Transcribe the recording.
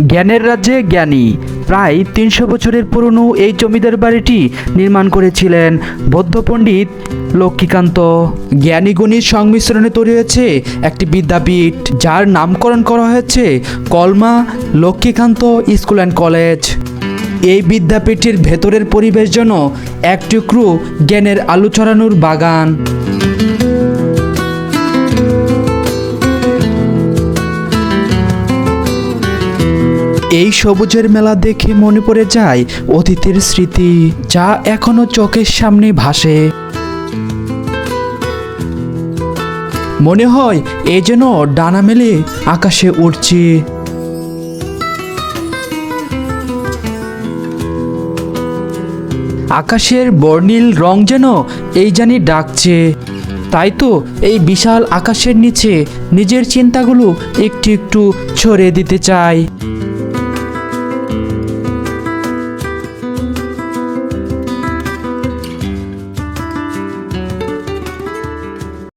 জ্ঞানের রাজ্যে জ্ঞানী। প্রায় ৩০০ বছরের পুরনো এই জমিদার বাড়িটি নির্মাণ করেছিলেন বৌদ্ধ পণ্ডিত লক্ষ্মীকান্ত। জ্ঞানীগুণীর সংমিশ্রণে তৈরি হয়েছে একটি বিদ্যাপীঠ, যার নামকরণ করা হয়েছে কলমা লক্ষ্মীকান্ত স্কুল অ্যান্ড কলেজ। এই বিদ্যাপীঠের ভেতরের পরিবেশ যেন এক টুকরো জ্ঞানের আলু ছড়ানোর বাগান। এই সবুজের মেলা দেখে মনে পড়ে যায় অতীতের স্মৃতি, যা এখনো চোখের সামনে ভাসে। মনে হয় এ যেন ডানা মেলে আকাশে উড়ছে। আকাশের বর্ণিল রং যেন এই জানি ডাকছে। তাই তো এই বিশাল আকাশের নিচে নিজের চিন্তাগুলো একটু একটু ছড়িয়ে দিতে চাই।